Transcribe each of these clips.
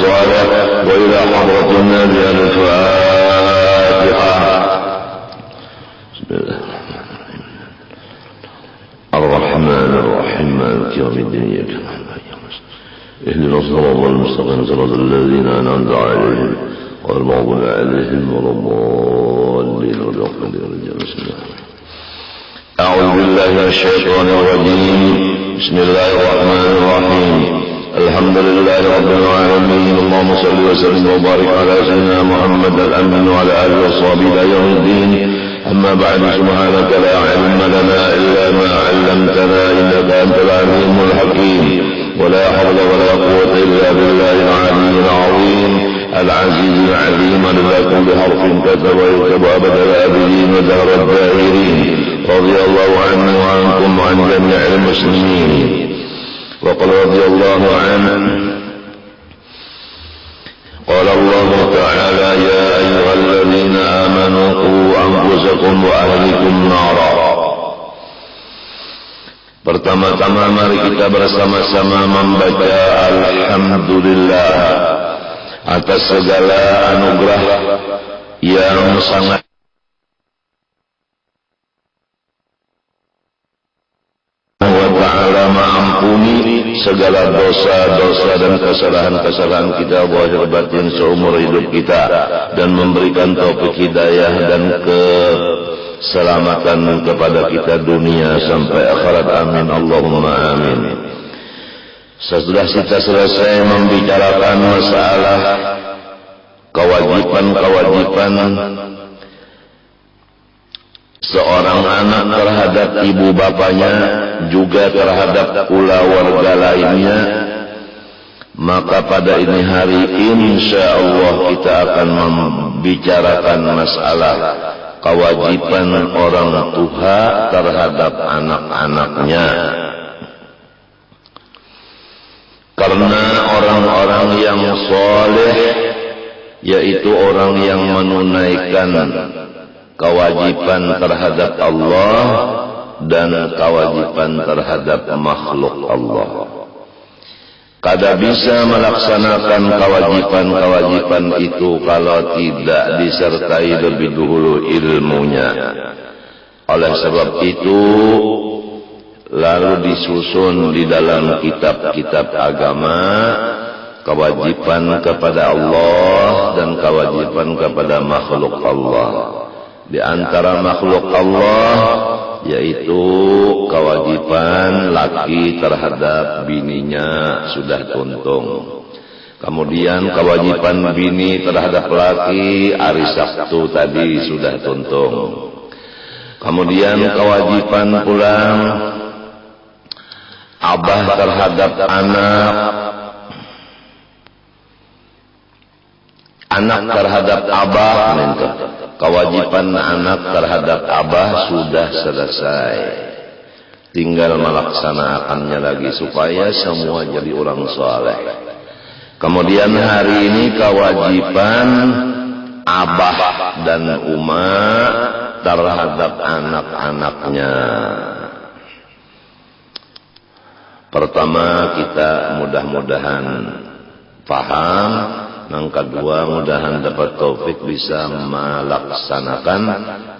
صالح وإلى حضرة النبي الفاتحة. بسم الله الرحمن الرحيم مالك يوم الدين إياك نعبد وإياك نستعين اهدنا الصراط المستقيم صراط الذين أنعمت عليهم غير المغضوب عليهم ولا الضالين. بسم الله. أعوذ بالله من الشيطان الرجيم. بسم الله الرحمن الرحيم. الحمد لله رب العالمين. اللهم صل وسلم وبارك على سيدنا محمد الأمين وعلى آله وصحبه إلى يوم الدين. أما بعد سبحانك لا علم لنا إلا ما علمتنا إنك أنت العليم الحكيم. ولا حول ولا قوة إلا بالله العلي العظيم العزيز العليم لذا كل حرف كتب ويكتب أبد الآبدين ودهر الدائرين. رضي الله عنه وعنكم وعن جميع المسلمين. وقال رضي الله عنه قال الله تعالى يا أيها الذين آمنوا قوا أنفسكم وأهلكم نارا. Pertama-tama mari kita bersama-sama membaca Alhamdulillah atas segala anugerah yang sangat wa ta'ala mengampuni segala dosa-dosa dan kesalahan-kesalahan kita zahir batin seumur hidup kita dan memberikan taufik hidayah dan keselamatan kepada kita dunia sampai akhirat. Amin Allahumma amin. Setelah kita selesai membicarakan masalah kewajiban seorang anak terhadap ibu bapanya, juga terhadap pula warga lainnya, maka pada ini hari insyaallah kita akan membicarakan masalah kewajiban orang tua terhadap anak-anaknya. Karena orang-orang yang soleh, yaitu orang yang menunaikan kewajiban terhadap Allah dan kewajiban terhadap makhluk Allah, kada bisa melaksanakan kewajiban-kewajiban itu kalau tidak disertai lebih dahulu ilmunya. Oleh sebab itu lalu disusun di dalam kitab-kitab agama kewajiban kepada Allah dan kewajiban kepada makhluk Allah. Di antara makhluk Allah yaitu kewajiban laki terhadap bininya sudah tuntung. Kemudian kewajiban bini terhadap laki hari Sabtu tadi sudah tuntung. Kemudian kewajiban pulang abah terhadap anak, anak terhadap abah, kewajiban anak terhadap abah sudah selesai. Tinggal melaksanakannya lagi supaya semua jadi orang soleh. Kemudian hari ini kewajiban abah dan umat terhadap anak-anaknya. Pertama kita mudah-mudahan paham. Yang kedua mudahan dapat taufik bisa melaksanakan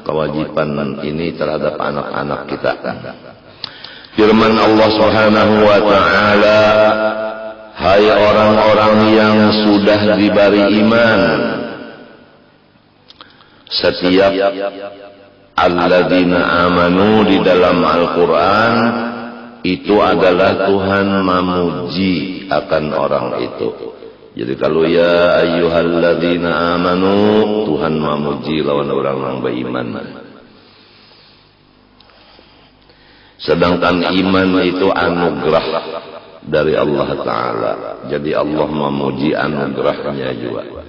kewajiban ini terhadap anak-anak kita. Firman Allah Subhanahu wa ta'ala, hai orang-orang yang sudah diberi iman, setiap alladzina amanu di dalam Al-Quran itu adalah Tuhan memuji akan orang itu. Jadi kalau ya ayyuhalladzina amanu, Tuhan memuji lawan orang yang beriman. Sedangkan iman itu anugerah dari Allah Ta'ala. Jadi Allah memuji anugerahnya juga.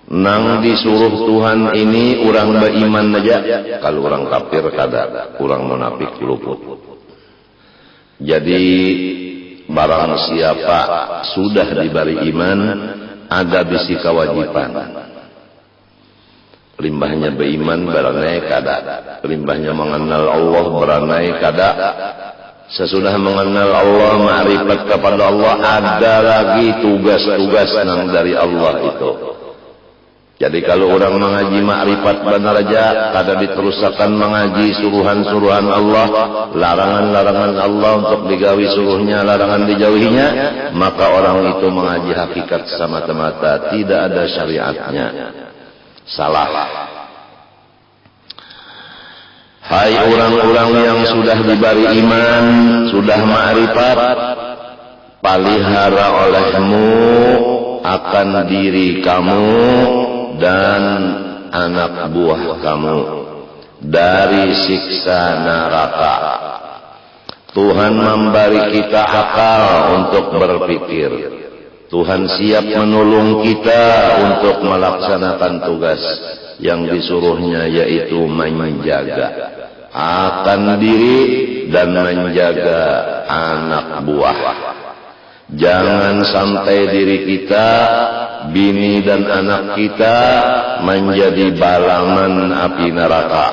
Nang disuruh Tuhan ini orang beriman aja. Kalau orang kafir kada, orang munafik luput. Jadi barang siapa sudah diberi iman, ada bisi kewajiban. Limbahnya beriman beranai kada, limbahnya mengenal Allah beranai kada, Sesudah mengenal Allah, ma'rifat kepada Allah, ada lagi tugas-tugas yang dari Allah itu. Jadi kalau orang mengaji ma'rifat benar aja, kada diterusakan mengaji suruhan-suruhan Allah, larangan-larangan Allah untuk digawi suruhnya, larangan dijauhinya, maka orang itu mengaji hakikat semata-mata, tidak ada syariatnya. Salah. Hai orang-orang yang sudah diberi iman, sudah ma'rifat, palihara olehmu akan diri kamu dan anak buah kamu dari siksa neraka. Tuhan memberi kita akal untuk berpikir. Tuhan siap menolong kita untuk melaksanakan tugas yang disuruhnya, yaitu menjaga akan diri dan menjaga anak buah. Jangan sampai diri kita, bini dan anak kita menjadi balaman api neraka.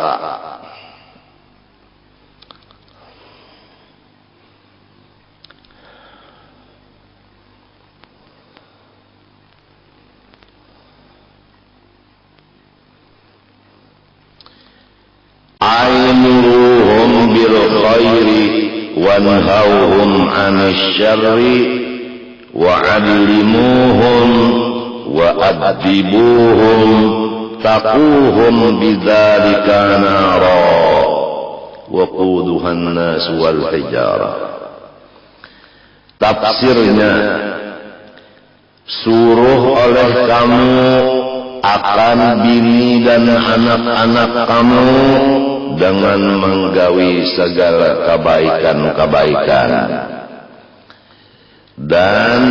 Aimuruhum bil khairi wanhauhum 'anil syarri wa'allimuhum wa'adibuhum taquhum bidzalika nara waquduhan nas wal hijarah. Tafsirnya, suruh oleh kamu akan bini dan anak-anak kamu dengan menggawi segala kebaikan-kebaikan, dan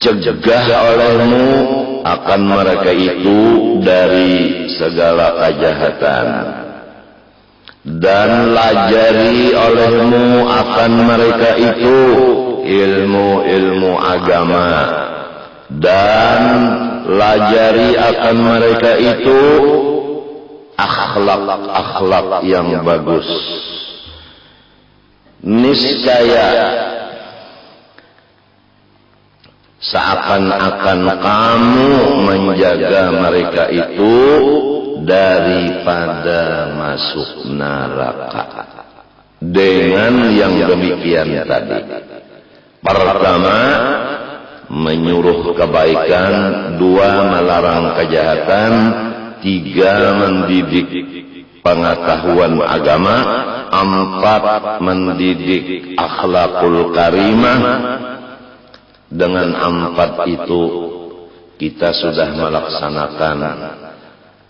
cegah olehmu akan mereka itu dari segala kejahatan, dan lajari olehmu akan mereka itu ilmu-ilmu agama, dan lajari akan mereka itu akhlak-akhlak yang bagus. Niscaya seakan-akan kamu menjaga mereka itu daripada masuk neraka. Dengan yang demikian tadi, pertama, menyuruh kebaikan, dua, melarang kejahatan, tiga, mendidik pengetahuan agama, empat, mendidik akhlakul karimah. Dengan empat itu kita sudah melaksanakan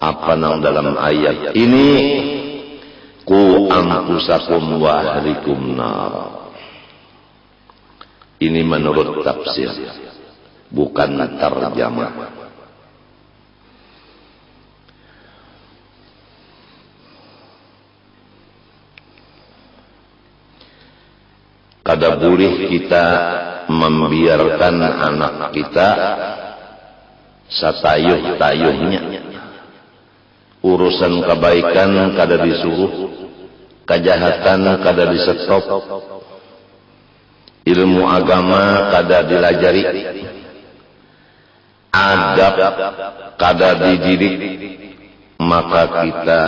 apa yang dalam ayat ini, ku anfusakum wa ahlikum nar. Ini menurut tafsir, bukan tarjamah. Kada boleh kita membiarkan anak kita satayuh-tayuhnya. Urusan kebaikan kada disuruh, kejahatan kada disetop, ilmu agama kada dilajari, adab kada dididik, maka kita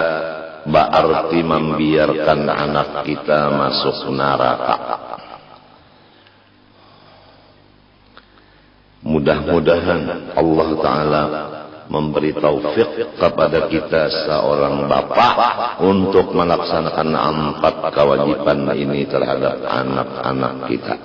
berarti membiarkan anak kita masuk neraka. Mudah-mudahan Allah Ta'ala memberi taufik kepada kita seorang bapak untuk melaksanakan empat kewajiban ini terhadap anak-anak kita.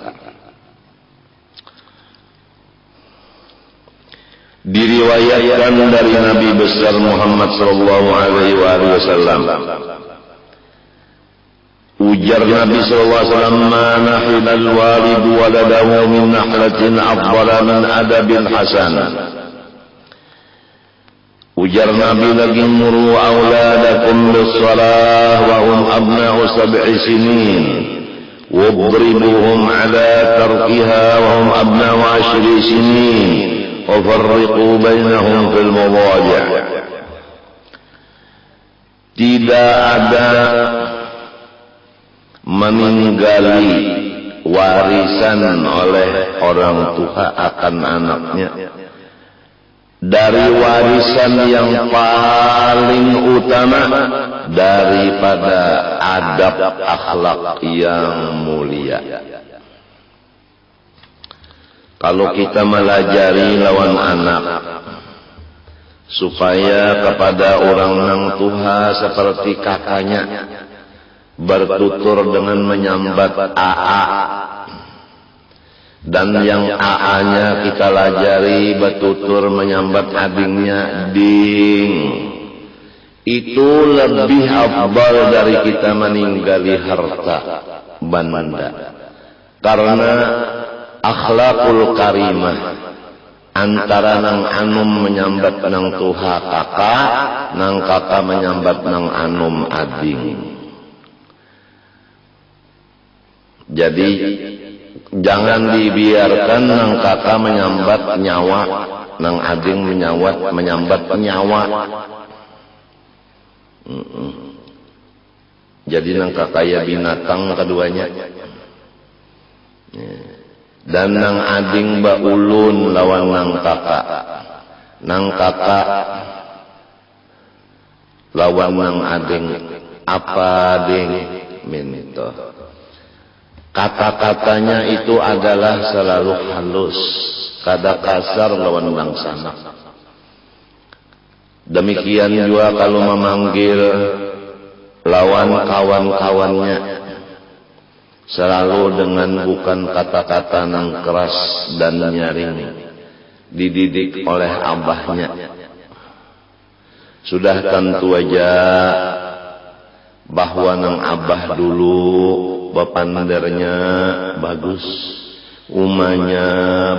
Diriwayatkan dari Nabi besar Muhammad sallallahu alaihi wasallam, ujar Nabi sallallahu alaihi wasallam, "Ma nahilal walid waladahu min nahlatin afdala min adabin hasan." Ujar Nabi lagi, "Muru auladakum bis-shalah wa hum abna'u 7 sinin, wadribuhum 'ala tarkiha wa hum abna'u 10 sinin, wa farriqu bainahum fil madaji'." Tidak ada meninggali warisan oleh orang tua akan anaknya dari warisan yang paling utama daripada adab akhlak yang mulia. Kalau kita melajari lawan anak supaya kepada orang nang tuha seperti kakaknya bertutur dengan menyambat AA, dan yang AA-nya kita lajari bertutur menyambat adingnya ding, itu lebih afdal dari kita meninggali harta banda. Karena akhlakul karimah antara nang anum menyambat nang tuha kakak, nang kakak menyambat nang anum ading. Jadi jangan dibiarkan nang kakak menyambat nyawa, nang ading menyambat nyawa. Jadi nang kakak ya binatang keduanya. Dan nang ading baulun lawan nang kakak. Nang kakak lawan nang ading. Apa ading minto. Kata-katanya itu adalah selalu halus, kada kasar lawan bangsana. Demikian juga kalau memanggil lawan kawan-kawannya, selalu dengan bukan kata-kata nang keras dan nyaring, dididik oleh abahnya. Sudah tentu aja bahwa nang abah dulu bapandernya bagus, umanya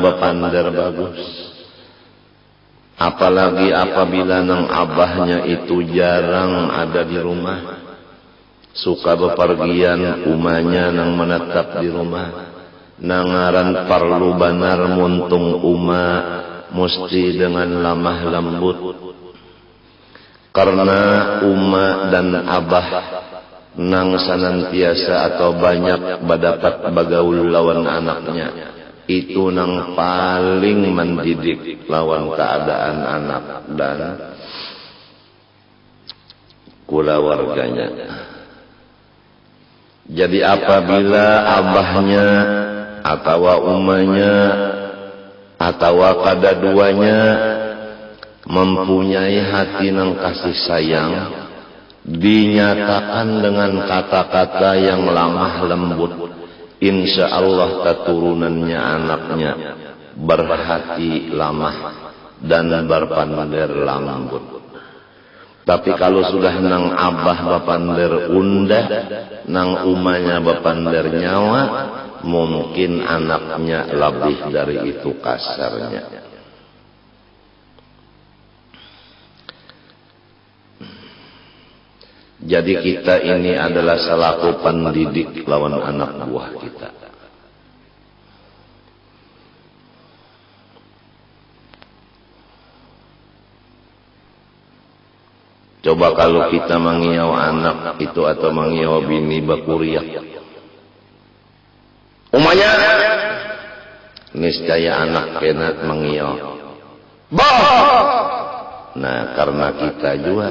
bapander bagus. Apalagi apabila nang abahnya itu jarang ada di rumah, suka bepergian, umanya nang menetap di rumah. Nangaran parlu banar muntung uma mesti dengan lamah lembut. Karena uma dan abah nang senantiasa atau banyak berdapat bagaul lawan anaknya, itu nang paling mendidik lawan keadaan anak dan keluarganya. Jadi apabila abahnya atau umanya atau kada-duanya mempunyai hati nang kasih sayang, dinyatakan dengan kata-kata yang lamah lembut, insya Allah keturunannya anaknya berhati lamah dan berpander lembut. Tapi kalau sudah nang abah bapander undah, nang umanya bapander nyawa, mungkin anaknya lebih dari itu kasarnya. Jadi kita ini adalah selaku pendidik lawan anak buah kita. Coba kalau kita mengiau anak itu atau mengiau bini bakuriak, umanya niscaya anak kena mengiau. Nah, karena kita juga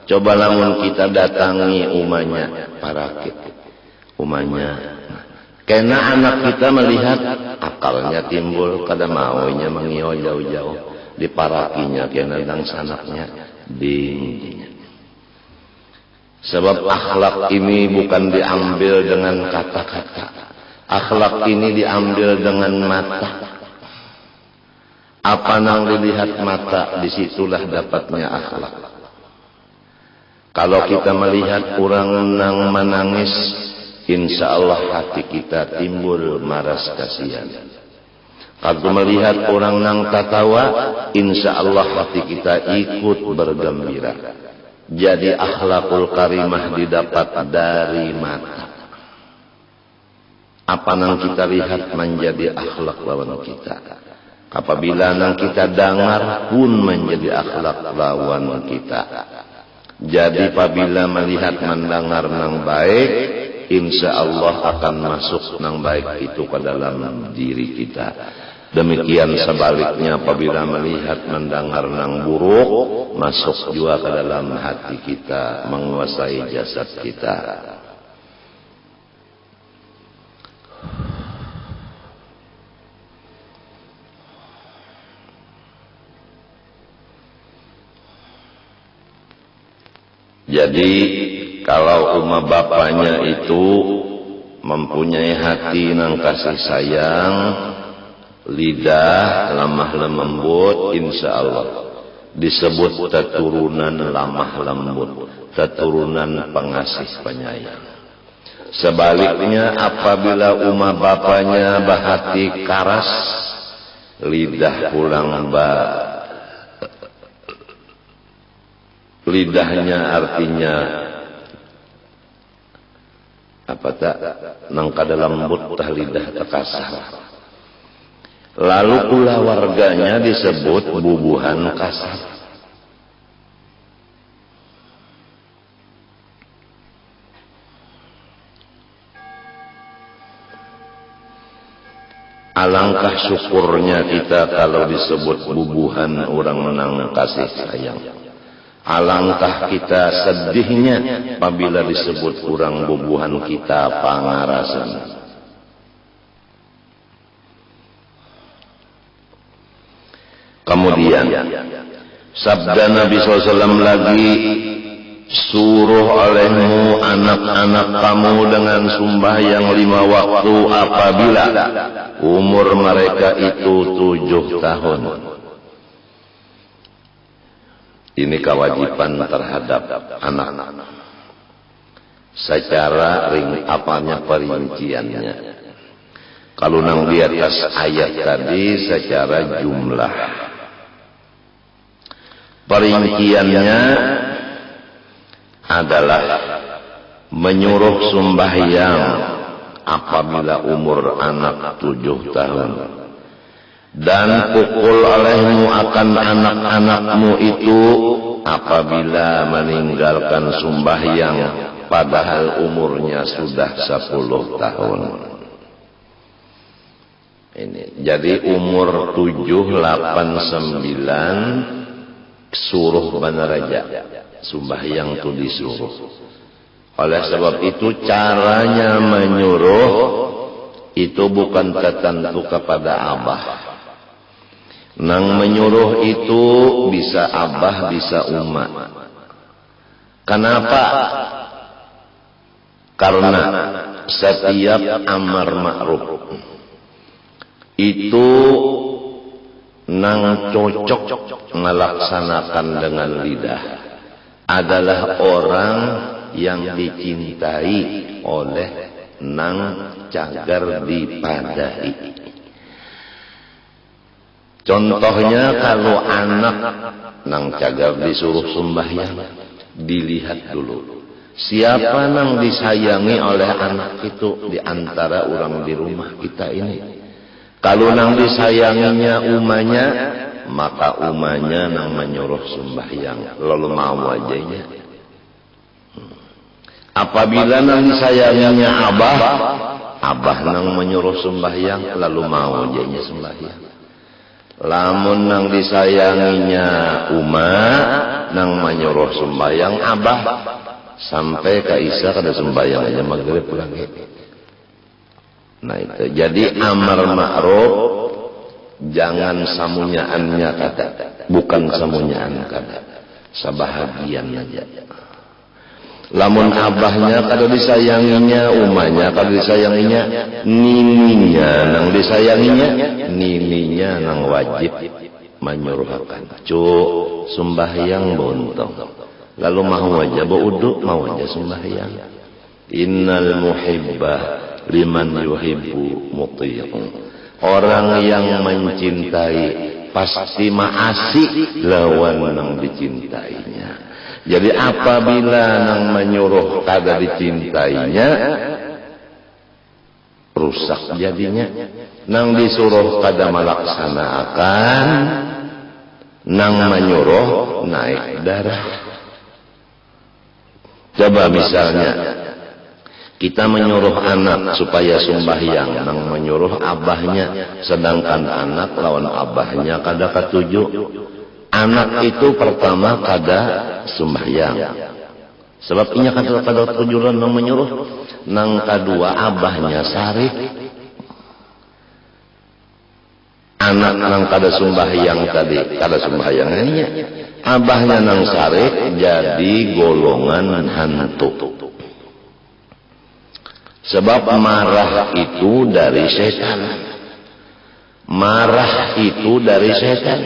coba lamun kita datangi umanya, parakit umanya, karena anak kita melihat akalnya timbul, kada maunya mengiau jauh-jauh, diparakinya kena dang sanaknya dingin. Sebab akhlak ini bukan diambil dengan kata-kata, akhlak ini diambil dengan mata. Apa nang dilihat mata, disitulah dapatnya akhlak. Kalau kita melihat orang nang menangis, insya Allah hati kita timbul maras kasihan. Kalau melihat orang nang tertawa, insya Allah hati kita ikut bergembira. Jadi akhlakul karimah didapat dari mata. Apa nang kita lihat menjadi akhlak lawan kita. Apabila nang kita dengar pun menjadi akhlak lawan kita. Jadi apabila melihat mendengar nang baik, insya Allah akan masuk nang baik itu ke dalam diri kita. Demikian sebaliknya apabila melihat mendengar nang buruk, masuk juga ke dalam hati kita, menguasai jasad kita. Jadi kalau umat bapaknya itu mempunyai hati nang kasih sayang, lidah lemah lembut, insya Allah disebut keturunan lemah lembut, keturunan pengasih penyayang. Sebaliknya apabila umat bapaknya bahati karas, lidah pulang lidahnya artinya apa tak nang kada lembut tah lidah terkasar. Lalu pula warganya disebut bubuhan kasar. Alangkah syukurnya kita kalau disebut bubuhan orang menang kasih sayang. Alangkah kita sedihnya apabila disebut kurang bubuhan kita pangarasan. Kemudian sabda Nabi SAW lagi, suruh olehmu anak-anak kamu dengan sembahyang 5 waktu apabila umur mereka itu 7 tahun. Ini kewajiban terhadap anak-anak. Secara perinciannya. Kalau nang di atas ayat tadi secara jumlah. Perinciannya adalah menyuruh sembahyang apabila umur anak 7 tahun. Dan pukul olehmu akan anak-anakmu itu apabila meninggalkan sembahyang padahal umurnya sudah 10 tahun. Ini jadi umur 7, 8, 9 suruh benar aja sembahyang itu disuruh. Oleh sebab itu caranya menyuruh itu bukan tertentu kepada abah. Nang menyuruh itu bisa abah, bisa umat. Kenapa? Karena setiap amar ma'ruf itu nang cocok melaksanakan dengan lidah adalah orang yang dicintai oleh nang cagar dipadai. Contohnya kalau anak nang cagar disuruh sembahyang, dilihat dulu siapa nang disayangi oleh anak itu di antara orang di rumah kita ini. Kalau nang disayanginya umanya, maka umanya nang menyuruh sembahyang, lalu mau wajahnya. Apabila nang disayanginya abah nang menyuruh sembahyang, lalu mau wajahnya sembahyang. Lamun nang disayanginya nang menyuruh sembahyang abah, sampai ke isya kada sembahyang aja maghrib lagi. Nah itu jadi amar ma'ruf jangan samunyaannya kata, bukan samunyaan kata, sebahagian aja. Lamun abahnya kada disayanginya, umanya kada disayanginya, nininya nang disayanginya, nininya nang wajib menyuruhkan. Cuk sembahyang bontong. Lalu mau aja berwudu, mau aja sembahyang. Innal muhibbah liman yuhibbu muti'un. Orang yang mencintai pasti maasi lawan nang dicintainya. Jadi apabila nang menyuruh kada dicintainya, rusak jadinya. Nang disuruh kada melaksanakan, nang menyuruh naik darah. Coba misalnya Kita menyuruh anak supaya sembahyang, nang menyuruh abahnya, sedangkan anak lawan abahnya kada katuju. Anak itu pertama kada sembahyang, sebab inya kada tujuan nang menyuruh. Nang kedua abahnya sarik. Anak nang kada sembahyang tadi, kada sembahyang inya. Abahnya nang sarik jadi golongan hantu. Sebab marah itu dari setan. Marah itu dari setan.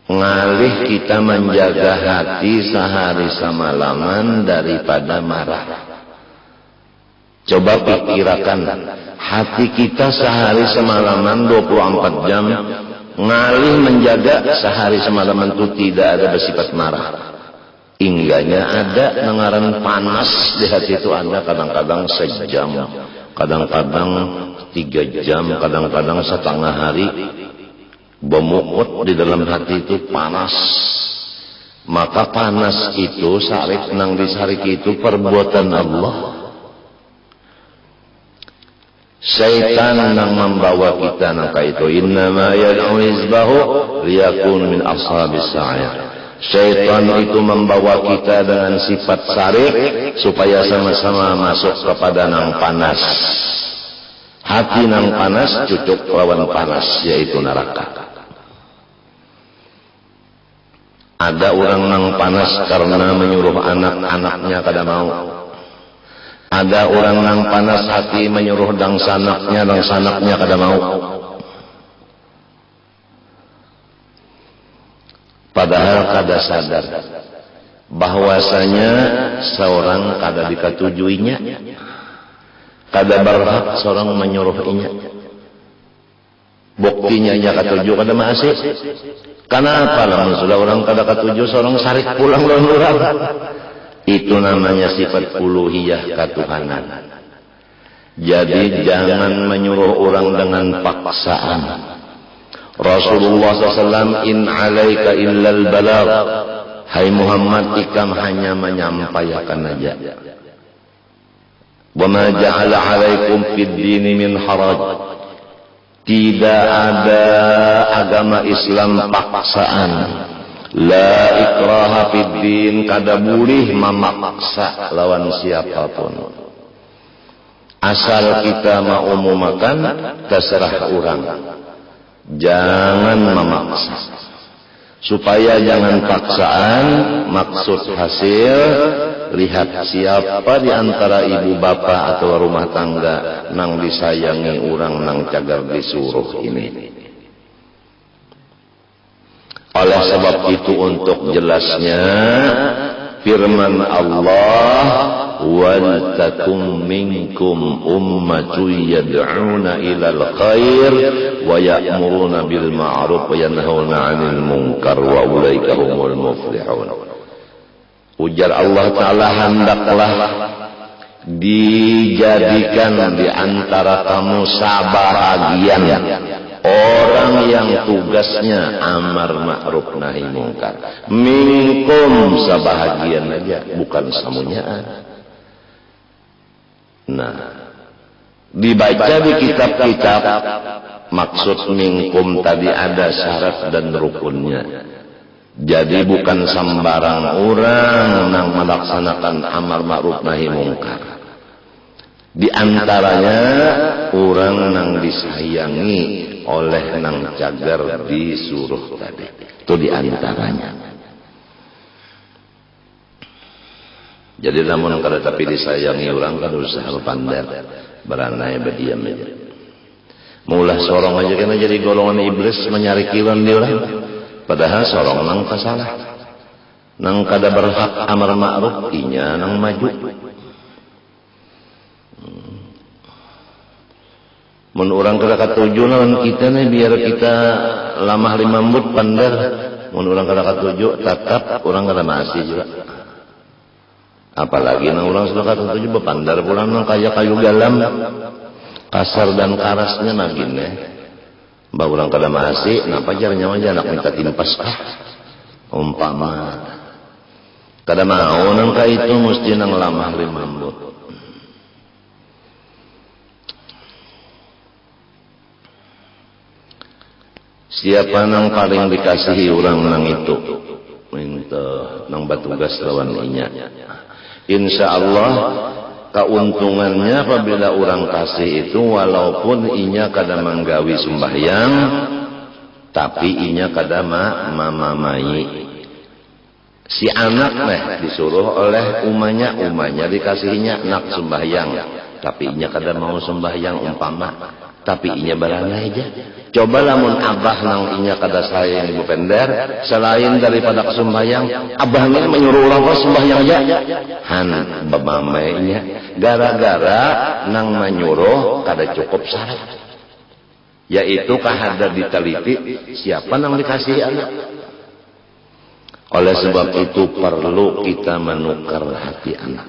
Ngalih kita menjaga hati sehari semalaman daripada marah. Coba pikirkan, hati kita sehari semalaman 24 jam ngalih menjaga sehari semalaman itu tidak ada bersifat marah. Ingganya ada nengaran panas di hati itu ada, kadang-kadang sejam, kadang-kadang 3 jam, kadang-kadang setengah hari bermukut di dalam hati itu panas. Maka panas itu sarik nang disarik itu perbuatan Allah. Syaitan nang membawa kita nang itu, innama yad'u hizbahu liyakun min ashabis sa'ir. Syaitan itu membawa kita dengan sifat sarik supaya sama-sama masuk kepada nang panas. Hati nang panas cucuk lawan panas, yaitu neraka. Ada orang nang panas karena menyuruh anak-anaknya kada mau. Ada orang nang panas hati menyuruh dangsanaknya kada mau. Padahal kada sadar bahwasanya seorang kada dikatujuinya, kada berhak seorang menyuruhinya. Buktinya nya katuju kada masih. Kenapa lamun sudah orang kada katuju seorang sarik pulang lawan urang? Itu namanya sifat uluhiyah katuhanan. Jadi jangan menyuruh orang dengan paksaan. Rasulullah SAW, in alaika illal balagh. Hai Muhammad, ikam hanya menyampaikan aja. Wa ma ja'ala alaikum fid dini min haraj. Tidak ada agama Islam paksaan. La ikraha fid din, kada boleh memaksa lawan siapapun. Asal kita mau makan, terserah orang. Jangan memaksa. Supaya jangan paksaan, maksud hasil, lihat siapa di antara ibu bapa atau rumah tangga nang disayangi orang nang cagar disuruh ini. Oleh sebab itu untuk jelasnya firman Allah, wal takum minkum ummatun yad'una ilal khair wa ya'muruna bil ma'ruf wa yanhauna 'anil munkar wa ulaika humul muflihun. Ujar Allah Ta'ala, hendaklah dijadikan di antara kamu sabahagian orang yang tugasnya amar ma'ruf nahi mungkar. Minkum sabahagian aja, bukan semuanya. Nah, dibaca di kitab-kitab maksud minkum tadi ada syarat dan rukunnya. Jadi bukan sembarang orang yang melaksanakan amar ma'ruf nahi mungkar. Di antaranya orang yang disayangi oleh nang cagar disuruh tadi. Itu di antaranya. Jadi namun kada tapi disayangi orang kan usaha pandar, beranai berdiam aja. Maulah sorong aja kena jadi golongan iblis menyari kilan di orang. Padahal sorong nang kasalah. Nang kada berhak amar ma'ruf inya nang maju. Mun orang kada katuju lawan kita nih biar kita lamah limambut pandar. Mun orang kada katuju tetap orang kada masih juga. Apalagi nang orang sudah katuju bepandar pulang nang kaya kayu galam, kasar dan karasnya nagine. Mbak orang kada masih, napa jarnya aja anak minta timpas umpama. Kada mau nang ka itu mesti nang lamah limambut. Siapa nang paling dikasihi orang nang itu minta nang batugas lawan inya. Insya Allah keuntungannya apabila orang kasih itu walaupun inya kada menggawi sembahyang tapi inya kada mamamai. Si anak disuruh oleh umanya dikasihinya nak sembahyang tapi inya kada mau sembahyang umpama tapi inya barangnya aja. Coba lamun abah nang inya kada sayang ibu pender selain daripada sembahyang abahnya menyuruh ulang sembahyang aja han bamamainya gara-gara nang menyuruh kada cukup syarat yaitu kahada diteliti siapa nang dikasih anak. Oleh sebab itu perlu kita menukar hati anak,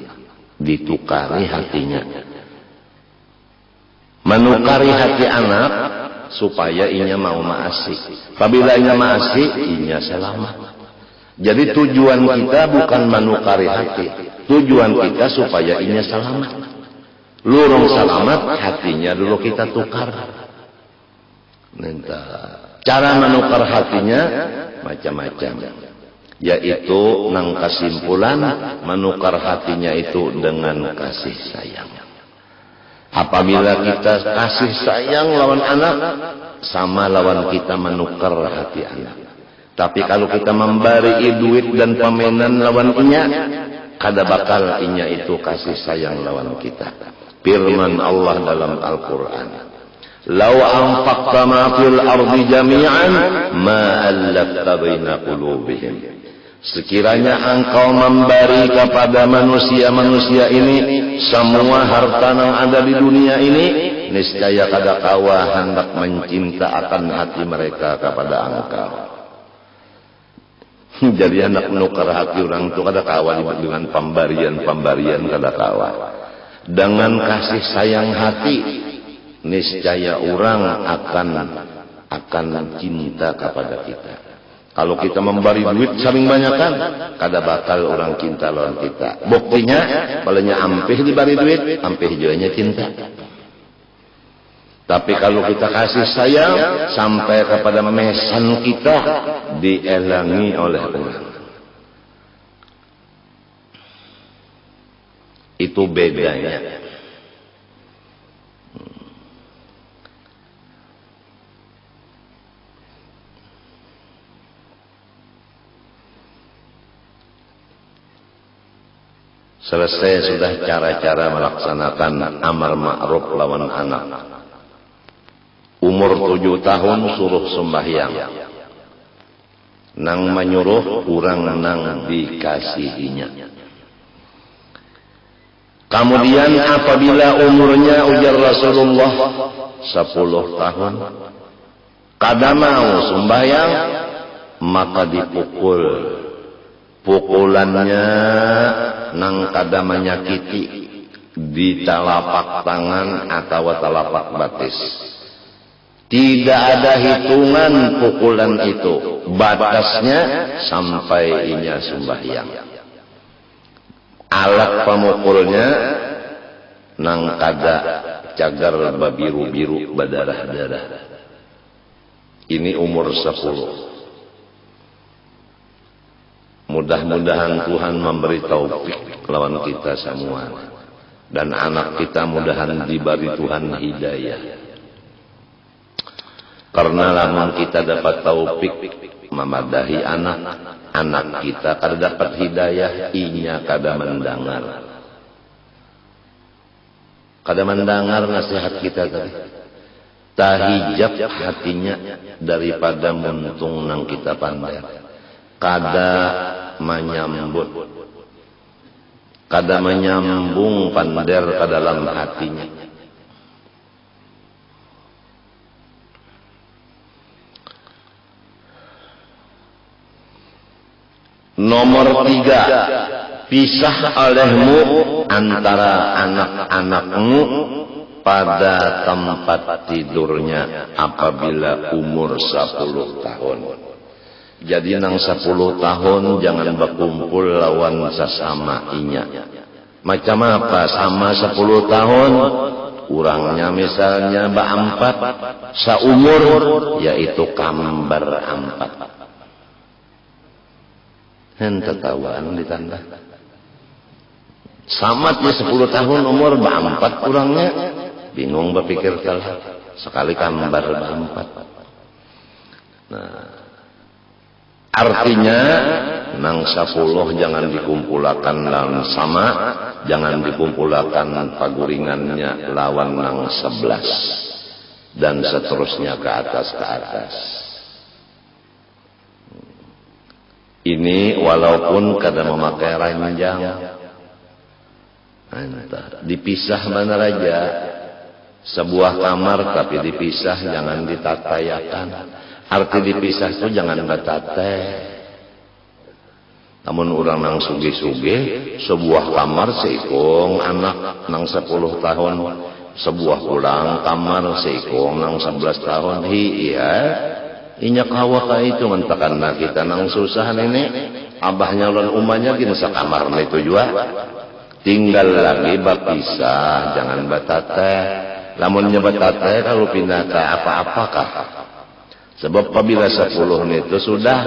ditukari hatinya, menukari hati anak supaya inya mau maasi. Apabila inya maasi, inya selamat. Jadi tujuan kita bukan menukari hati, tujuan kita supaya inya selamat. Lurung selamat, hatinya dulu kita tukar. Cara menukar hatinya macam-macam. Yaitu nang kesimpulan menukar hatinya itu dengan kasih sayang. Apabila kita kasih sayang lawan anak sama lawan kita menukar hati anak. Tapi kalau kita memberi duit dan pamenan lawan inya kada bakal inya itu kasih sayang lawan kita. Firman Allah dalam Al-Quran, "Lau anfaqta ma fil ardi jami'an ma allafta baina qulubihim." Sekiranya engkau memberi kepada manusia-manusia ini semua harta yang ada di dunia ini, niscaya kada kawa hendak mencinta akan hati mereka kepada engkau. Jadi hendak menukar hati orang itu kada kawa dengan pemberian kada kawa. Dengan kasih sayang hati, niscaya orang akan cinta kepada kita. Kalau kita memberi duit saling banyakkan, kada bakal orang cinta lawan kita. Buktinya, balanya ampih diberi duit, ampih jualnya cinta. Tapi kalau kita kasih sayang, sampai kepada mesan kita, dielangi oleh orang. Itu bedanya. Selesai sudah cara-cara melaksanakan amar ma'ruf lawan anak. Umur 7 tahun suruh sembahyang. Nang menyuruh kurang nang dikasihinya. Kemudian apabila umurnya ujar Rasulullah 10 tahun kada mau sembahyang maka dipukul. Pukulannya nang kada menyakiti di telapak tangan atau telapak batis. Tidak ada hitungan pukulan itu, batasnya sampai inya sembahyang. Alat pemukulnya nang kada cagar babiru-biru berdarah-darah. Ini umur 10. Mudah-mudahan Tuhan memberi taufik lawan kita semua. Dan anak kita mudahan diberi Tuhan hidayah. Karena lamun kita dapat taufik memadahi anak kita kada dapat hidayah, inya kada mendengar. Kada mendengar nasihat kita tadi. Tahijab hatinya daripada muntung nang kita pandai. Kada menyambut, kada menyambung pander ke dalam hatinya. Nomor 3, pisah olehmu antara anak-anakmu pada tempat tidurnya apabila umur 10 tahun. Jadi nang 10 tahun jangan berkumpul lawan sesama inya. Macam apa? Sama 10 tahun urangnya misalnya baampat saumur yaitu kambar ampat. Henteu tawaan ditanda. Samatnya 10 tahun umur baampat urangnya bingung berpikir kalah sekali kambar baampat. Nah, artinya nang 10 jangan dikumpulakan lawan sama, jangan dikumpulakan paguringannya lawan nang 11 dan seterusnya ke atas. Ini walaupun kada memakai ranjang, dipisah mana raja, sebuah kamar tapi dipisah, jangan ditatayakan. Arti dipisah itu jangan batate. Namun orang nang suge-suge, sebuah kamar seikong anak nang 10 tahun, sebuah pulang kamar seikong nang 11 tahun. Iya, inyak hawa ka itu mentakan na kita nang susah nenek, abahnya lawan umahnya gini sakamar na itu juga. Tinggal lagi bapisah, jangan batate. Lamunnya batate kalau pindah ke apa-apakah? Sebab apabila 10 itu sudah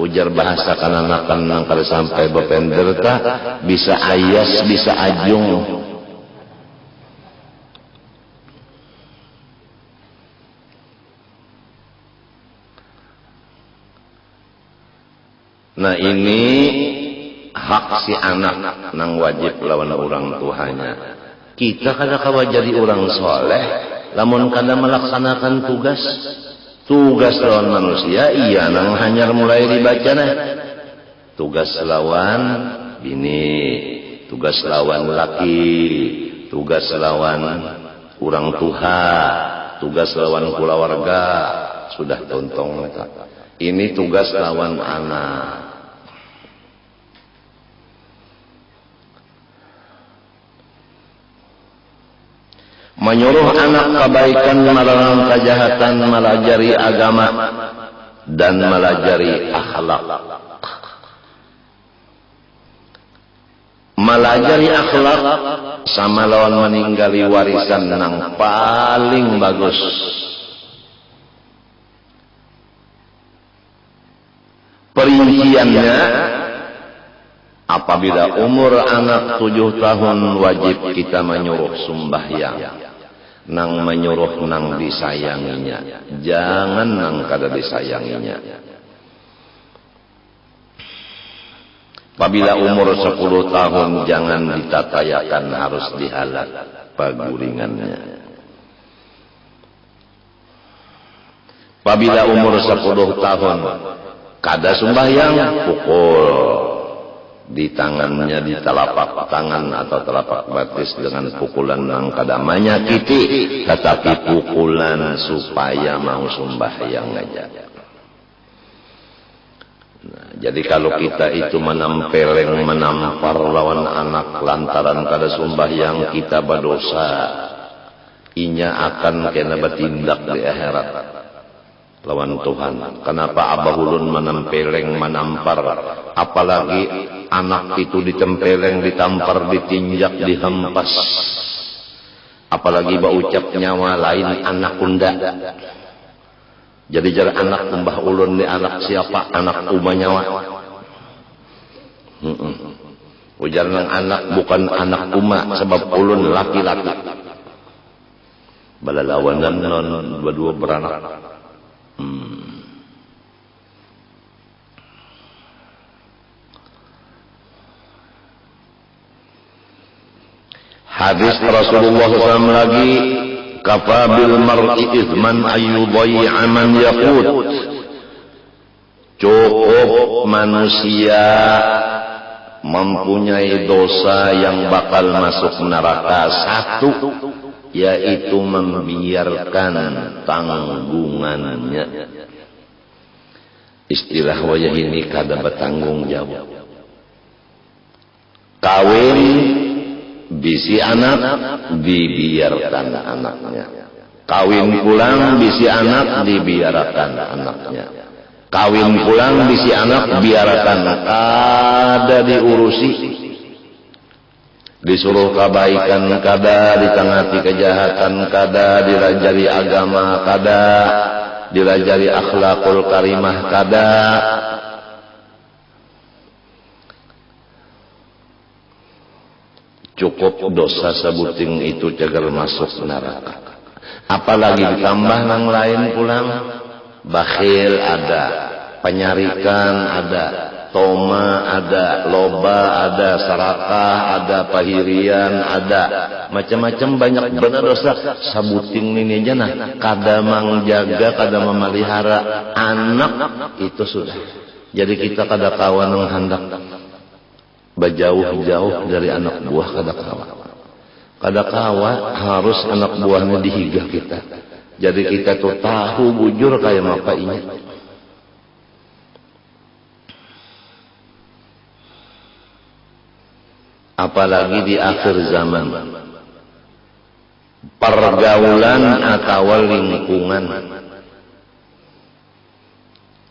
ujar bahasa kananakan nang kada sampai bependerta bisa ayas bisa ajung. Nah ini hak si anak nang wajib lawan orang tuanya. Kita kada kawa jadi orang soleh lamun kada melaksanakan tugas lawan manusia, iya nang hanyar mulai dibaca nah. Tugas lawan bini, tugas lawan laki, tugas lawan orang tua, tugas lawan keluarga, sudah tontong. Ini tugas lawan anak. Menyuruh anak kebaikan, melarang kejahatan, melajari agama dan melajari akhlak. Melajari akhlak sama lawan meninggali warisan nang paling bagus. Perinciannya, apabila umur anak 7 tahun wajib kita menyuruh sembahyang. Nang menyuruh nang disayanginya, jangan nang kada disayanginya. Apabila umur 10 tahun jangan ditatayakan, harus dihalal paguringannya. Apabila umur 10 tahun kada sembahyang, pukul di tangannya, di telapak tangan atau telapak batis dengan pukulan yang kada menyakiti, tetapi pukulan supaya mau sembahyang aja. Nah, jadi kalau kita itu menampeleng, menampar lawan anak lantaran kada sembahyang, kita berdosa. Inya akan kena bertindak di akhirat lawan Tuhan. Kenapa abah ulun menempeleng, menampar, apalagi anak itu ditempeleng, ditampar, ditinjak, dihempas, apalagi ucap nyawa lain anak unda. Jadi jar anak mbah ulun ni anak siapa? Anak uma nyawa. Ujar nang anak bukan anak uma, sebab ulun laki-laki. Balalawanan non dua-dua beranak. Hadis Rasulullah SAW lagi, kafabil mar'i ithman ayyudhayya man yaqut. Cukup manusia mempunyai dosa yang bakal masuk neraka satu, yaitu membiarkan tanggungannya. Istilah wayah ini kada bertanggung jawab. Kawin bisi anak, dibiarkan anaknya. Kawin pulang bisi anak, dibiarkan anaknya. Kawin pulang bisi anak, biarkan, kada diurusi. disuruh kebaikan kada, ditangati kejahatan kada, dirajari agama kada, dirajari akhlakul karimah kada. Cukup dosa sebuting itu cagal masuk neraka. Apalagi ditambah yang lain pulang, bakhil ada, penyarikan ada, toma ada, loba ada, sarakah ada, pahirian ada, macam-macam banyak benar dosa. Sabuting ini aja nah, kada mangjaga, kada memelihara anak itu sudah. Jadi kita kada kawan yang hendak berjauh-jauh dari anak buah kada kawa. Kada kawa harus anak buahnya dihigah kita. Jadi kita tuh tahu bujur kayak apa ini. Apalagi di akhir zaman, pergaulan atau lingkungan.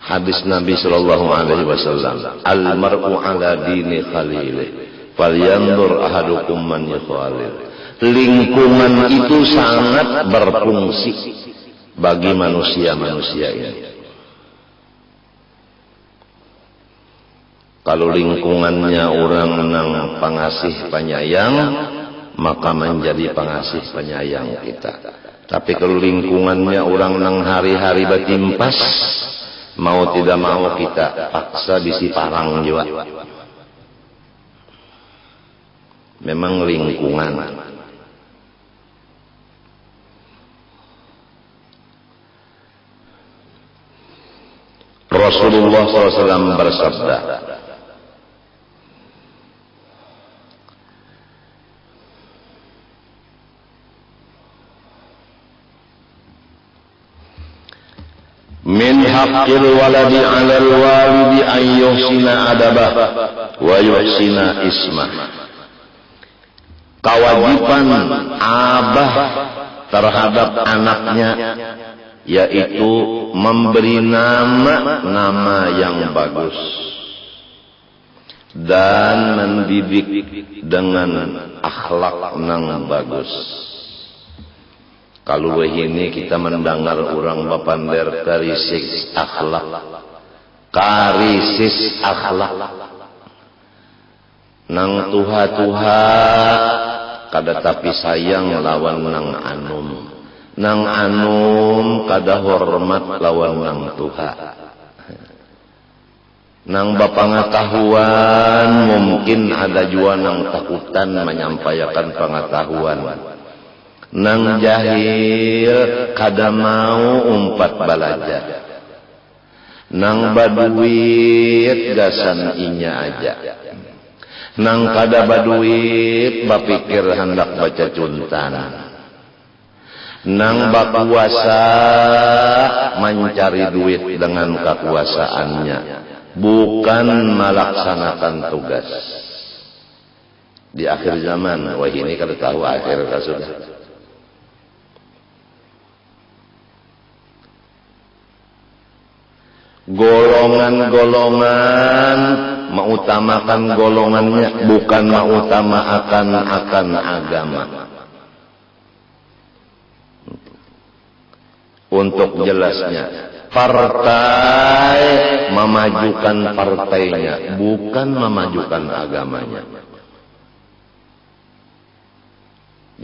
Hadis Nabi sallallahu alaihi wasallam, al-mar'u ala dini khalilih, falyanzur ahadukum man yukhalil. Lingkungan itu sangat berfungsi bagi manusia-manusia ini. Kalau lingkungannya orang nang pengasih penyayang, maka menjadi pengasih penyayang kita. Tapi kalau lingkungannya orang nang hari-hari batimpas, mau tidak mau kita paksa bisi parang juga. Memang lingkungan. Rasulullah SAW bersabda, min haqqil waladi 'alal walidi an yuhsina adabah wa yuhsina ismah. Kewajiban abah terhadap anaknya yaitu memberi nama yang bagus dan mendidik dengan akhlak yang bagus. Kalau ini kita mendengar orang bapander karisis akhlak, nang tuha-tuha kada tapi sayang lawan nang anum, nang anum kada hormat lawan nang tuha. Nang bapangatahuan mungkin ada jua nang takutan menyampaikan pengetahuan. Nang jahil kada mau umpat balaja. Nang baduit gasan inya aja. Nang kada baduit bapikir hendak baca cuntan. Nang bakuasa mencari duit dengan kekuasaannya, bukan melaksanakan tugas. Di akhir zaman, wah ini kada tahu akhir sudah. Golongan-golongan mengutamakan golongannya, bukan mengutamakan akan agama. Untuk jelasnya, partai memajukan partainya, bukan memajukan agamanya.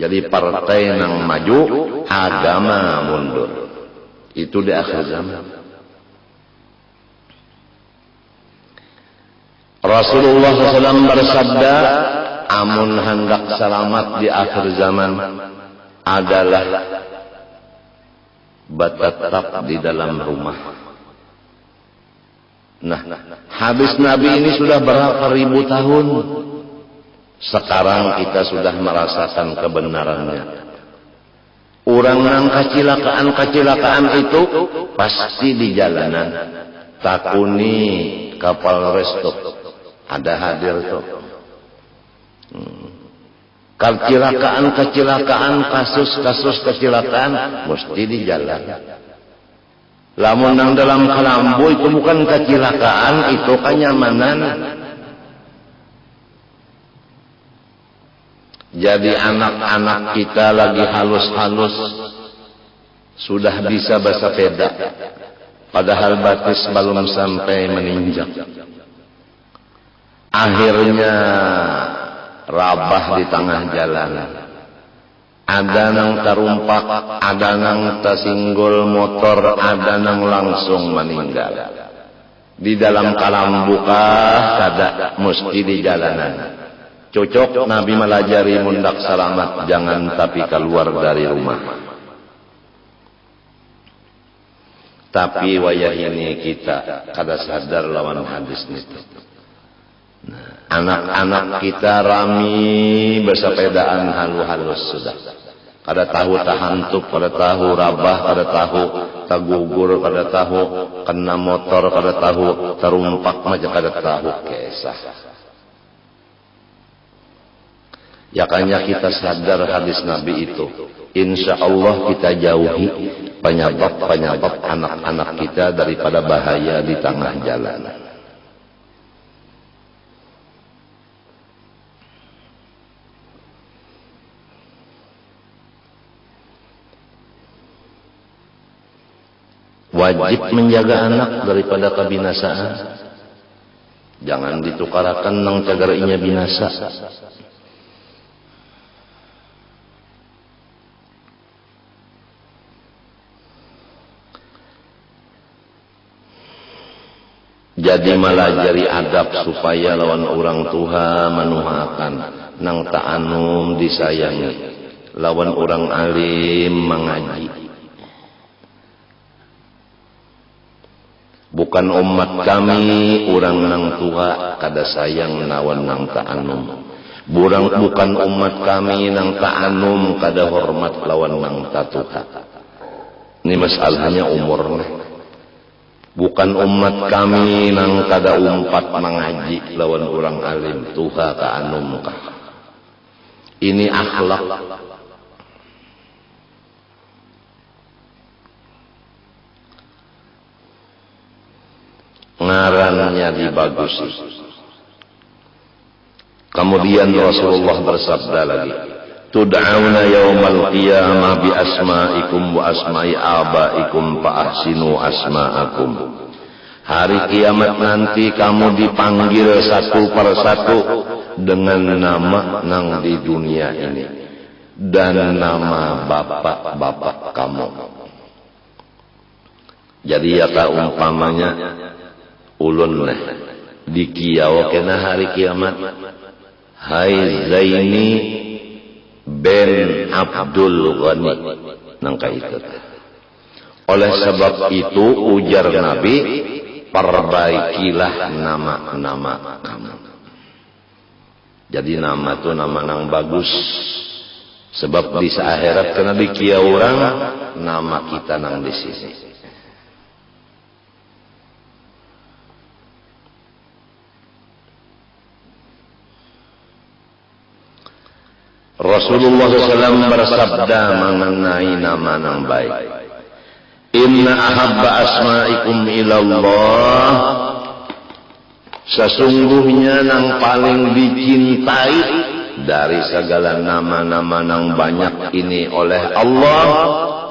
Jadi partai yang maju, agama mundur. Itu di akhir zaman. Rasulullah SAW bersabda, amun hendak selamat di akhir zaman adalah bertetap di dalam rumah. Nah, hadis Nabi ini sudah berapa ribu tahun. Sekarang kita sudah merasakan kebenarannya. Orang yang kecelakaan itu pasti di jalanan. Takuni kapal resto. Ada hadir tuh. Kecelakaan, kasus kecelakaan mesti di jalan. Lamun nang dalam kelambu itu bukan kecelakaan, itu kenyamanan. Jadi anak-anak kita lagi halus-halus sudah bisa bersepeda, padahal batis belum sampai meninjak. Akhirnya rabah di tengah jalan. Ada nang terumpak, ada nang tersinggul motor, ada nang langsung meninggal. Di dalam kalam buka, kada mesti di jalanan. Cocok Nabi melajari mundak selamat, jangan tapi keluar dari rumah. Tapi wayah ini kita kada sadar lawan hadis itu. Anak-anak kita rami bersepedaan halus-halus sudah. Kada tahu tahantup, kada tahu rabah, kada tahu tagugur, kada tahu kena motor, kada tahu terumpak maja, kada tahu kesah. Yakanya kita sadar hadis Nabi itu. Insya Allah kita jauhi penyebab-penyebab anak-anak kita daripada bahaya di tengah jalan. Wajib menjaga anak daripada kebinasaan. Jangan ditukarakan nang cagarinya binasa. Jadi melajari adab supaya lawan orang tua menuhakan, nang ta'anum disayangi, lawan orang alim mengaji. Bukan umat kami orang nang tua kada sayang lawan nang ta'anum. Bukan umat kami nang ta'anum kada hormat lawan nang tatuha. Ini masalahnya umurnya. Bukan umat kami nang kada umpat mengaji lawan orang alim tuha ka anum ka. Ini akhlak. Ngarannya dibagusi. Kemudian Rasulullah bersabda lagi, tud'auna yaumal qiyamah bi asma'ikum wa asma'i abaikum fa ahsinu asma'akum. Hari kiamat nanti kamu dipanggil satu persatu dengan nama nang di dunia ini dan nama bapak-bapak kamu. Jadi ya umpamanya ulun di kiau kena hari kiamat, hai Zaini Ben Abdul Ghani nangka itu. Oleh sebab itu ujar Nabi, perbaikilah nama-nama kamu. Jadi nama itu nama nang bagus. Sebab di akhirat kena dikia orang nama kita nang di sini. Rasulullah SAW bersabda mengenai nama yang baik. Inna ahabba asma'ikum ilallah. Sesungguhnya yang paling dicintai dari segala nama-nama yang banyak ini oleh Allah,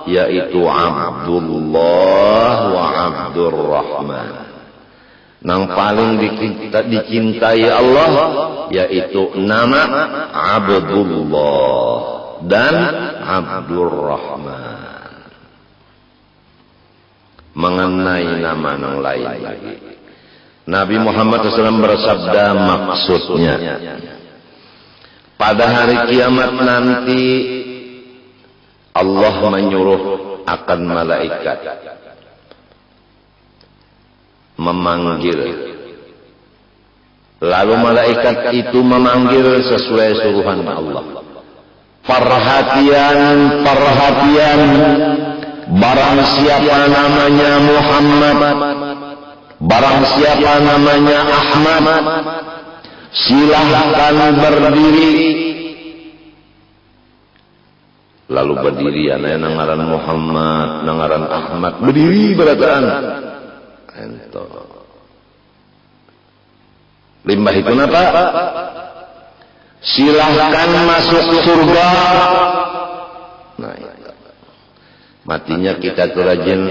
yaitu Abdullah wa Abdurrahman. Yang paling dicintai Allah yaitu nama Abdullah dan Abdurrahman. Mengenai nama yang lain lagi, Nabi Muhammad SAW bersabda, maksudnya pada hari kiamat nanti Allah menyuruh akan malaikat memanggil. Lalu malaikat itu memanggil sesuai suruhan Allah. Perhatian, perhatian. Barang siapa namanya Muhammad, barang siapa namanya Ahmad, silahkan berdiri. Lalu berdiri, anak nangaran Muhammad, nangaran Ahmad, berdiri berataan. Limbah itu apa? silahkan masuk surga. Nah, matinya kita tuh rajin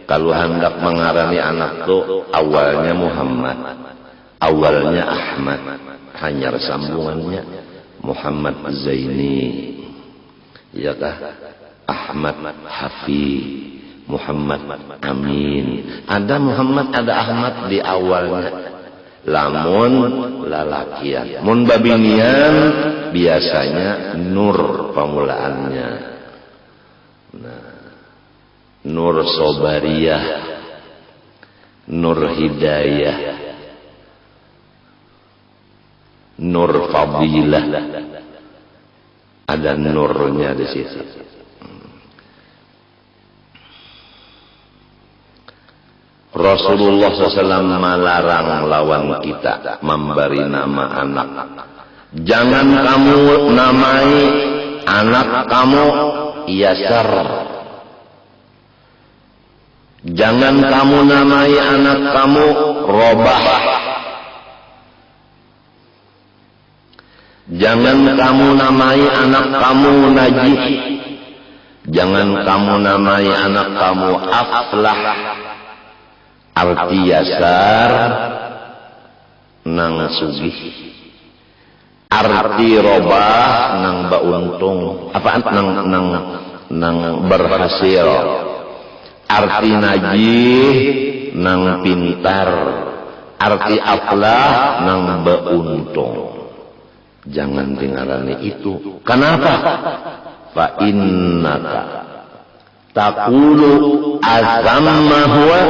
kalau hendak mengarani anak tuh awalnya Muhammad, awalnya Ahmad, hanya sambungannya Muhammad Zaini, ya kah? Ahmad Hafi, Muhammad Amin. Ada Muhammad, ada Ahmad di awalnya. Lamun lalakian, mun babinian biasanya Nur pemulaannya. Nah, Nur Sobariyah, Nur Hidayah, Nur Fadilah, ada nurnya di situ. Rasulullah SAW melarang lawan kita memberi nama anak. Jangan kamu namai anak kamu Yasar. Jangan kamu namai anak kamu Robah. Jangan kamu namai anak kamu Najih. Jangan kamu namai anak kamu Aflah. Arti Yasar nang sugih, arti Robah nang bauntung, apa nang berhasil, arti Najih nang pintar, arti Aflah nang bauntung. Jangan dengarani itu. Kenapa? Fa innaka taqulu azamma huwa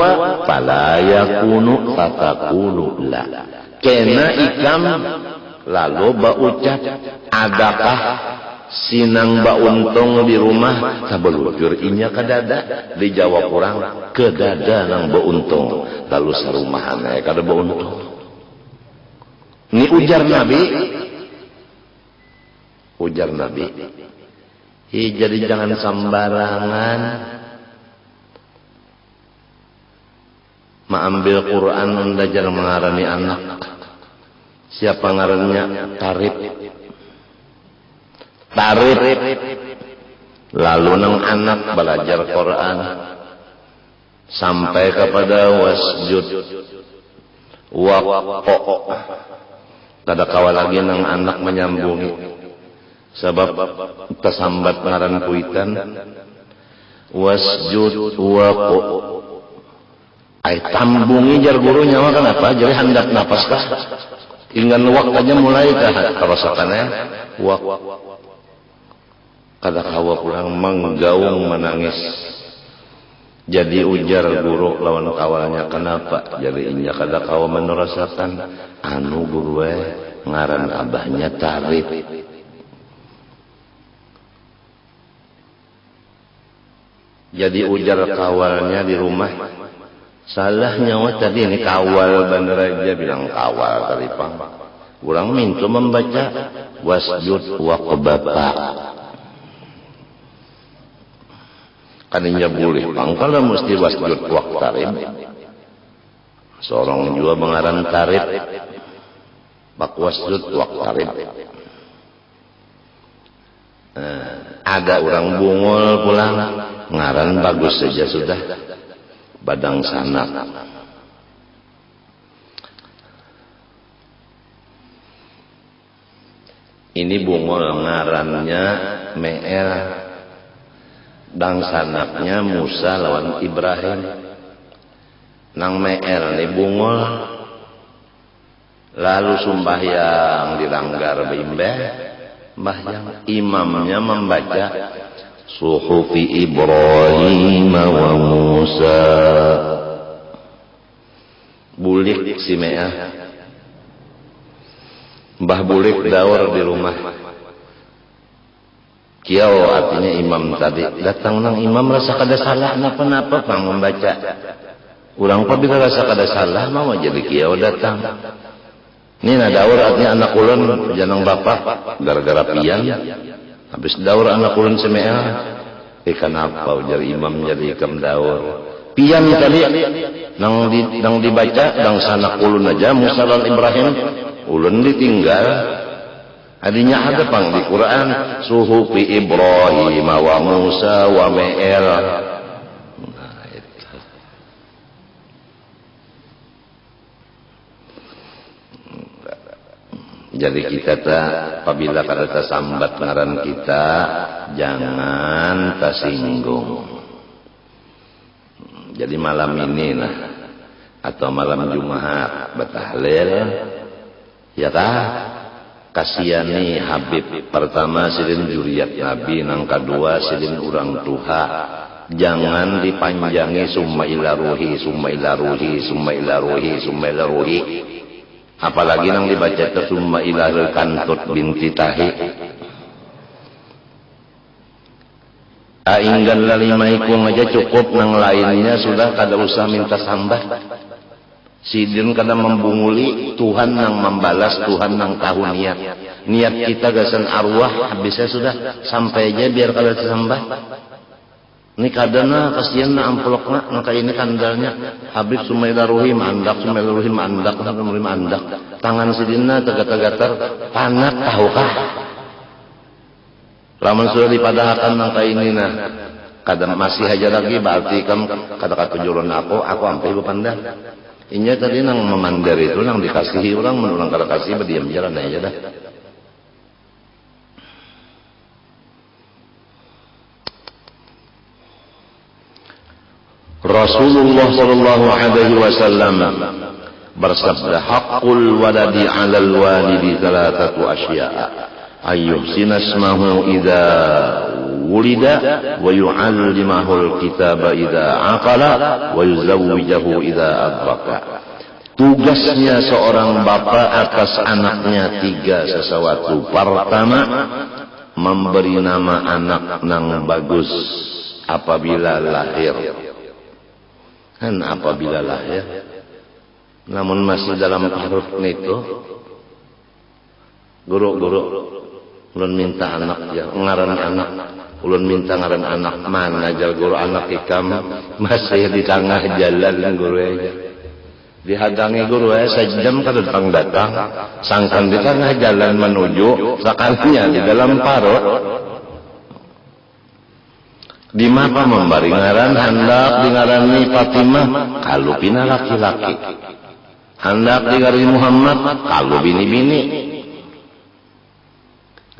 fala yakunu fatakulu la. Kena ikam lalu baucap, adakah sinang bauntung di rumah sabelujur inya kadada? Dijawab orang kedada nang bauntung. Lalu sarumahan kada bauntung. Ini ujar Nabi. Ujar Nabi. Jadi jangan sembarangan mengambil Quran belajar mengarani anak. Siapa ngarannya? Tarif. Lalu nang anak belajar Quran sampai kepada wasjud waqo. Kada kawal lagi nang anak menyambungi. Sebab tersambat ngaran kuitan wasjud waqo. Ai tambungi jar guru nyawa kenapa? Jadi hendak napas kah? Ingan wak aja mulai kah karosakannya wak. Kada kawa pulang menggaung menangis. Jadi ujar guru lawan kawalnya kenapa? Jadi inya kada kawa menerasakan anu guru ngaran abahnya Tarif. Jadi ujar kawalnya di rumah, salah nyawa tadi ini kawal bener aja bilang kawal tadi pang. Kurang minta membaca wasjud waqbata. Kaninya boleh pang kalau mesti wasjud waqtarib. Seorang juga mengaran tarib, bak wasjud waqtarib. Ada orang bungol pulang ngaran bagus saja sudah badang sanak. Ini bungol ngarannya Me'el, dang sanaknya Musa lawan Ibrahim. Nang Me'el ini bungol lalu sumbahyang dilanggar bimbe. Yang imamnya membaca Suhufi Ibrahim wa Musa. Bulik si Me'ah, Mbah Bulik daur di rumah. Kiau artinya imam tadi. Datang nang imam rasa kada salah napa-napa pang membaca. Urang pa bila rasa kada salah mau jadi kiau datang. Ini na daur artinya anak ulun janang bapak gara-gara pian. Habis daur anak ulun semea. Kenapa ujar imam jadi ikam daur. Pian tadi nang dibaca dang sanak ulun aja Musa lan Ibrahim. Ulun ditinggal. Adinya ada pang di Quran suhufi Ibrahim wa Musa wa Me'el. Nah, itu. Jadi kita apabila kada tersambat ngaran kita jangan tersinggung. Jadi malam ini nah atau malam Jumat batahlil ya tah kasihani Habib pertama silin juriat Nabi nang kedua silin urang tuha jangan dipanjangi summa ila ruhi summa ila ruhi summa ila ruhi summa ila ruhi apalagi nang dibaca ke summa ila kantut binti tahi ainggan lalimaikum aja cukup nang lainnya sudah kada usah minta sambat. Sidin kadang membunguli Tuhan yang membalas, Tuhan yang tahu niat kita gasan arwah habisnya sudah sampai aja biar kada disembah. Ini kadana kasihan na amplokna naka ini kandalnya Habib Sumaila Ruhi mandak Sumaila Ruhi mandak Sumaila Ruhi mandak tangan sidinna tegatar-gatar panak tahukah lamun sudah dipadahakan naka ini nah kadang masih aja lagi berarti kamu kata-kata juron aku sampai ibu pandang. Inya tadi nang memandar itu nang dikasihi orang menulang kada kasih berdiam jalan aja dah. Rasulullah sallallahu alaihi wasallam bersabda haqqul waladi 'alal walidi thalathatu asya'a ayyuhsina ismahu idza wulida wa yu'allimahu al-kitaba idza aqala wa yuzawwijahu idza adraka. Tugasnya seorang bapak atas anaknya tiga sesuatu. Pertama, memberi nama anak nang bagus apabila lahir. Kan apabila lahir. Namun masih dalam perut itu guru-guru ulun minta anak ya ngaran anak ulun minta ngaran anak mana jal guru anak ikam masih di tengah jalan guru aja dihadangi guru sejam kada datang sangkan di tengah jalan menuju sakannya di dalam parut di mapa membari ngaran hendak di ngarani Fatimah kalau pina laki-laki hendak di ngarani Muhammad kalau bini-bini.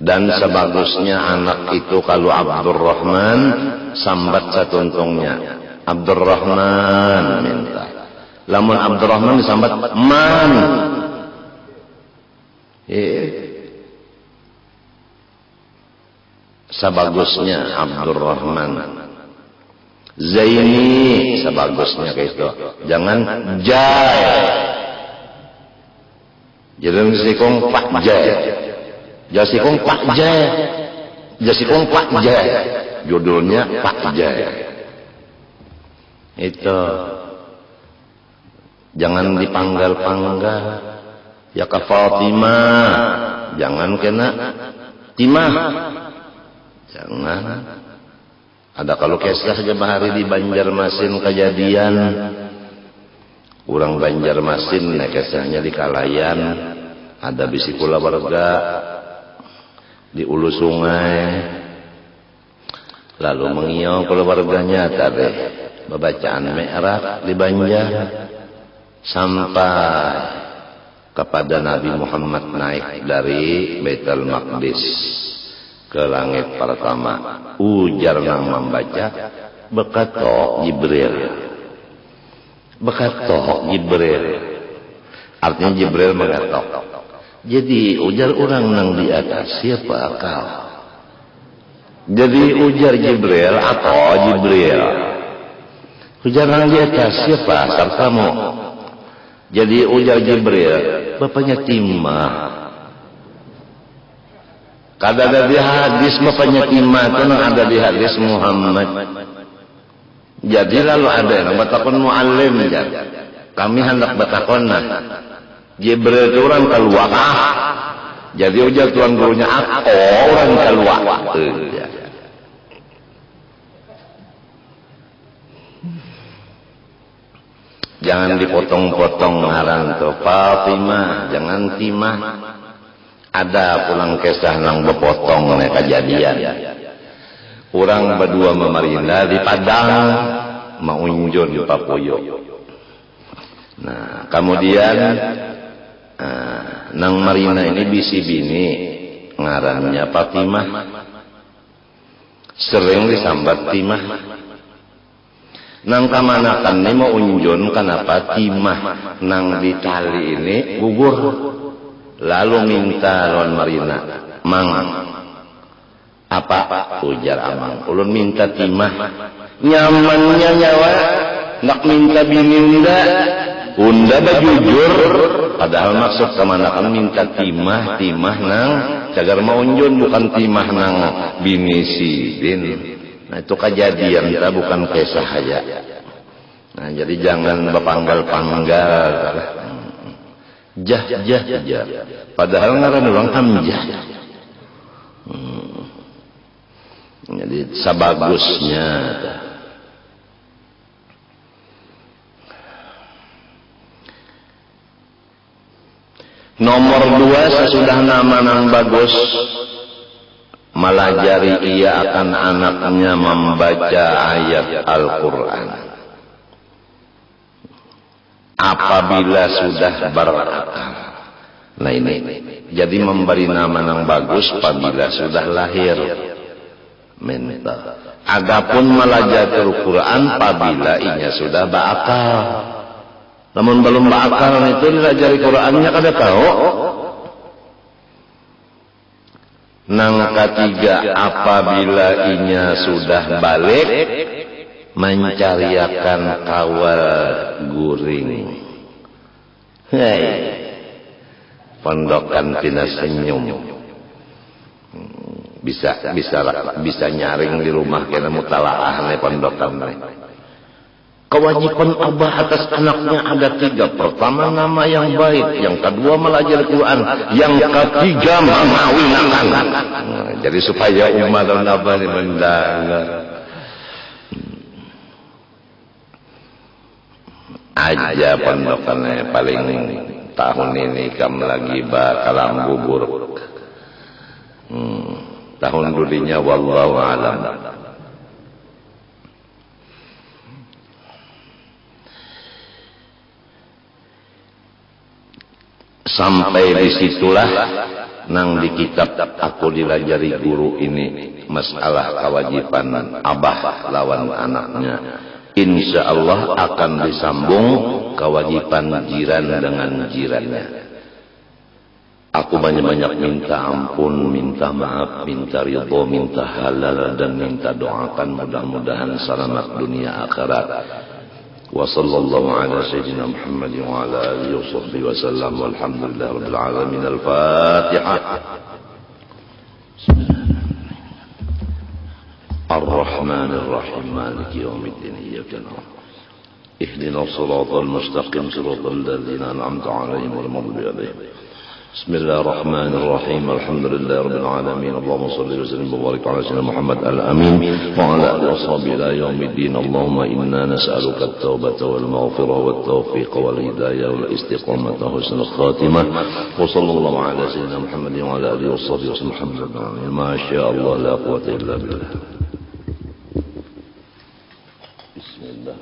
Dan sebagusnya anak itu kalau Abdurrahman sambat satuntungnya Abdurrahman minta lamun Abdurrahman disambat man sebagusnya Abdurrahman Zaini sebagusnya kayak itu jangan Jai jadi sikong Pak Jai Jasikong Pak Jai, Jasikong Pak Jai, judulnya Pak Jai. Itu jangan dipanggal-panggal. Ya ke Fatimah, jangan kena Timah, jangan. Ada kalau kisah aja bahari di Banjarmasin kejadian, orang Banjarmasin kisahnya di Kalayan, ada bisi pula warga. Di ulu sungai lalu mengiau keluarganya tadi bacaan mi'raj di Banjar sampai kepada Nabi Muhammad naik dari Baitul Maqdis ke langit pertama ujar nang membaca bekato Jibril artinya Jibril mengatok. Jadi ujar orang nang di atas siapa kau? Jadi ujar Jibril atau Jibril. Ujar nang di atas siapa sertamu? Jadi ujar Jibril bapaknya Timah. Kada ada di hadis bapaknya Timah itu nang ada di hadis Muhammad. Jadi lalu ada yang batakon muallim ya. Kami hendak batakon Jibril itu orang keluar jadi ujar tuan gurunya orang keluar jangan dipotong-potong ngaran tuh Fatimah jangan Timah Ada pulang kisah nang bepotong nih kejadian. Orang berdua memerintah di Padang maunjun di Papuyo. Nah, kemudian nang marina ini bisi bini ngarannya Fatimah. Sering disambat Timah. Nang kamanakan ini mau unjun kenapa Timah nang di tali ini gugur. Lalu minta lawan Marina, "Mang, apa?" Ujar Amang. "Ulun minta Timah." "Nyamannya nyawa, nak minta bini unda bajujur." Padahal maksud kamanakan minta Timah nang cagar mau unjun, bukan Timah nang bini sidin. Nah itu kejadian, kita bukan kisah aja. Nah jadi jangan bepanggal-panggal. Jah. Padahal ngaran orang Hamzah. Jadi sabagusnya. Nomor 2, sesudah nama nang bagus, melajari ia akan anaknya membaca ayat Al-Quran. Apabila sudah berakal. Nah ini, jadi memberi nama yang bagus apabila sudah lahir. Minta. Adapun melajari Al-Quran apabila ia sudah berakal. Namun belum berakal itu dilajari Qurannya kada tahu. Nang ketiga, apabila inya sudah balik, mencariakan kawal guring. Hei, pondokan tina senyum. Bisa nyaring di rumah kena mutalaah nih pondokan nih. Kewajiban abah atas anaknya ada 3. Pertama, nama yang baik. Yang kedua, melajari Quran. Yang ketiga, mengawinkan. Nah, jadi supaya umat dan abah ini mendengar. Aja pondokannya paling tahun ini kamu lagi bakalan bubur. Tahun dulinya wallahu alam. Sampai disitulah nang di kitab aku dilajari guru ini masalah kewajiban abah lawan anaknya. Insya Allah akan disambung kewajiban jiran dengan jirannya. Aku banyak-banyak minta ampun, minta maaf, minta ridho, minta halal, dan minta doakan mudah-mudahan selamat dunia akhirat. Wa sallallahu ala sayyidina Muhammad wa ala alihi wa sahbihi wa sallam walhamdulillahi rabbil alamin. Al-Fatihah. الرحمن الرحيم مالك يوم الدين إياك نعبد اهدنا الصراط المستقيم صراط الذين أنعمت عليهم غير المغضوب عليهم. بسم الله الرحمن الرحيم الحمد لله رب العالمين اللهم صل وسلم وبارك على سيدنا محمد الأمين وعلى آله وصحبه إلى يوم الدين. اللهم إنا نسألك التوبة والمغفرة والتوفيق والهداية والاستقامة وحسن الخاتمة. وصلى الله على سيدنا محمد وعلى آله وصحبه وسلم. ما شاء الله لا قوة إلا بالله. بسم الله.